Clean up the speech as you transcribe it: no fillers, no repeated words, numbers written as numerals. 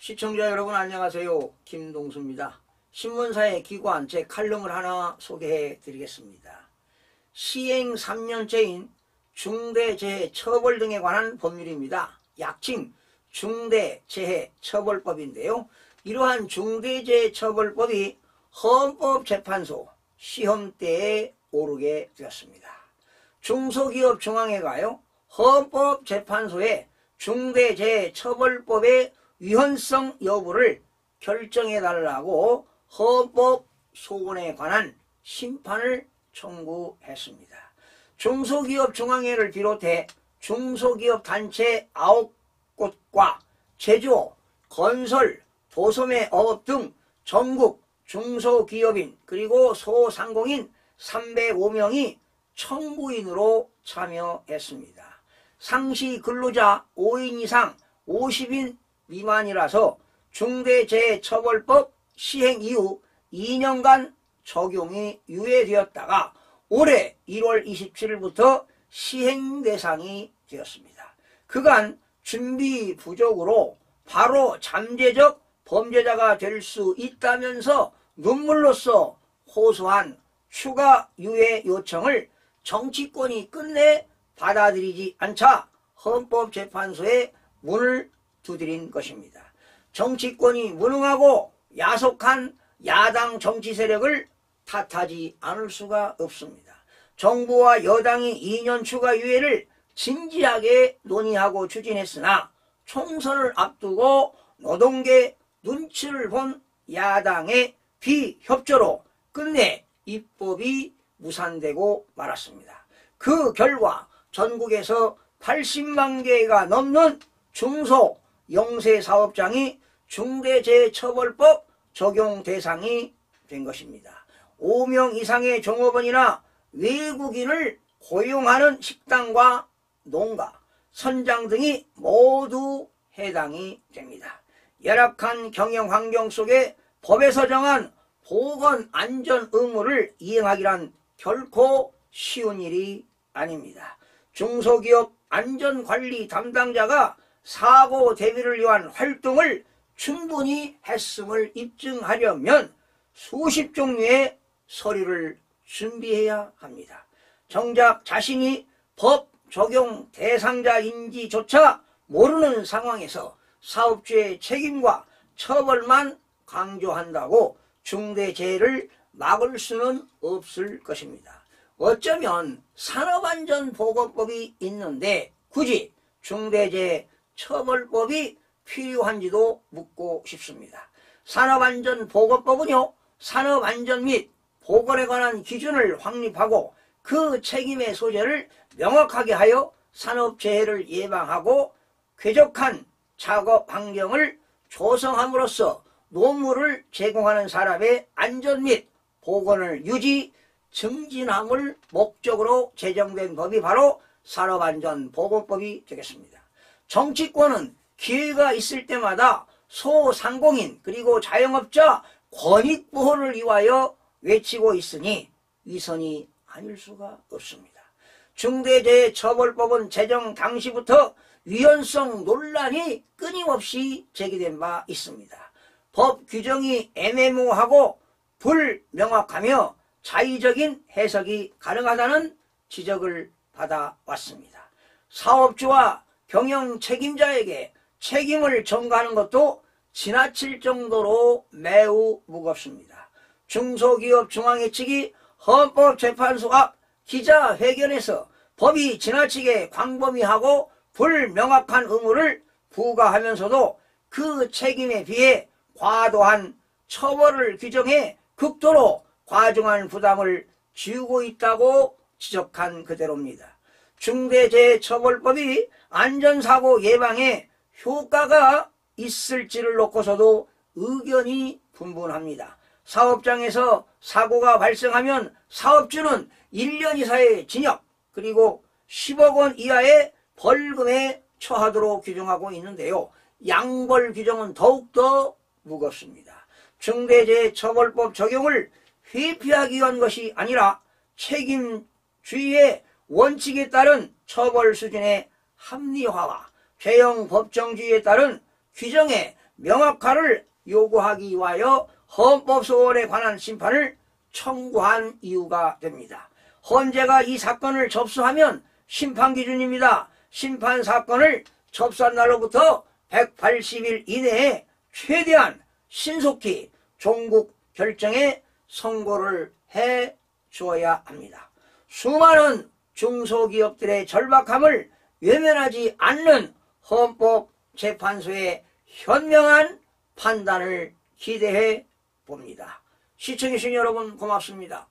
시청자 여러분 안녕하세요. 김동수입니다. 신문사에 기고한 제 칼럼을 하나 소개해 드리겠습니다. 시행 3년째인 중대재해처벌 등에 관한 법률입니다. 약칭 중대재해처벌법인데요. 이러한 중대재해처벌법이 헌법재판소 시험대에 오르게 되었습니다. 중소기업중앙회가요, 헌법재판소에 중대재해처벌법의 위헌성 여부를 결정해달라고 헌법소원에 관한 심판을 청구했습니다. 중소기업중앙회를 비롯해 중소기업단체 9곳과 제조, 건설, 도소매 어업 등 전국 중소기업인 그리고 소상공인 305명이 청구인으로 참여했습니다. 상시 근로자 5인 이상 50인 미만이라서 중대재해처벌법 시행 이후 2년간 적용이 유예되었다가 올해 1월 27일부터 시행 대상이 되었습니다. 그간 준비 부족으로 바로 잠재적 범죄자가 될 수 있다면서 눈물로써 호소한 추가 유예 요청을 정치권이 끝내 받아들이지 않자 헌법재판소에 문을 두드린 것입니다. 정치권이 무능하고 야속한 야당 정치 세력을 탓하지 않을 수가 없습니다. 정부와 여당이 2년 추가 유예를 진지하게 논의하고 추진했으나 총선을 앞두고 노동계 눈치를 본 야당의 비협조로 끝내 입법이 무산되고 말았습니다. 그 결과 전국에서 80만 개가 넘는 중소 영세사업장이 중대재해처벌법 적용 대상이 된 것입니다. 5명 이상의 종업원이나 외국인을 고용하는 식당과 농가, 선장 등이 모두 해당이 됩니다. 열악한 경영 환경 속에 법에서 정한 보건안전 의무를 이행하기란 결코 쉬운 일이 아닙니다. 중소기업 안전관리 담당자가 사고 대비를 위한 활동을 충분히 했음을 입증하려면 수십 종류의 서류를 준비해야 합니다. 정작 자신이 법 적용 대상자인지조차 모르는 상황에서 사업주의 책임과 처벌만 강조한다고 중대재해를 막을 수는 없을 것입니다. 어쩌면 산업안전보건법이 있는데 굳이 중대재해처벌법이 필요한지도 묻고 싶습니다. 산업안전보건법은요, 산업안전 및 보건에 관한 기준을 확립하고 그 책임의 소재를 명확하게 하여 산업재해를 예방하고 쾌적한 작업 환경을 조성함으로써 노무를 제공하는 사람의 안전 및 보건을 유지, 증진함을 목적으로 제정된 법이 바로 산업안전보건법이 되겠습니다. 정치권은 기회가 있을 때마다 소상공인 그리고 자영업자 권익보호를 위하여 외치고 있으니 위선이 아닐 수가 없습니다. 중대재해처벌법은 제정 당시부터 위헌성 논란이 끊임없이 제기된 바 있습니다. 법 규정이 애매모호하고 불명확하며 자의적인 해석이 가능하다는 지적을 받아왔습니다. 사업주와 경영 책임자에게 책임을 전가하는 것도 지나칠 정도로 매우 무겁습니다. 중소기업 중앙회 측이 헌법재판소 앞 기자회견에서 법이 지나치게 광범위하고 불명확한 의무를 부과하면서도 그 책임에 비해 과도한 처벌을 규정해 극도로 과중한 부담을 지우고 있다고 지적한 그대로입니다. 중대재해처벌법이 안전사고 예방에 효과가 있을지를 놓고서도 의견이 분분합니다. 사업장에서 사고가 발생하면 사업주는 1년 이상의 징역 그리고 10억 원 이하의 벌금에 처하도록 규정하고 있는데요. 양벌 규정은 더욱더 무겁습니다. 중대재해처벌법 적용을 회피하기 위한 것이 아니라 책임주의의 원칙에 따른 처벌 수준의 합리화와 죄형 법정주의에 따른 규정의 명확화를 요구하기 위하여 헌법소원에 관한 심판을 청구한 이유가 됩니다. 헌재가 이 사건을 접수하면 심판 기준입니다. 심판 사건을 접수한 날로부터 180일 이내에 최대한 신속히 종국 결정에 선고를 해 주어야 합니다. 수많은 중소기업들의 절박함을 외면하지 않는 헌법재판소의 현명한 판단을 기대해 봅니다. 시청해주신 여러분 고맙습니다.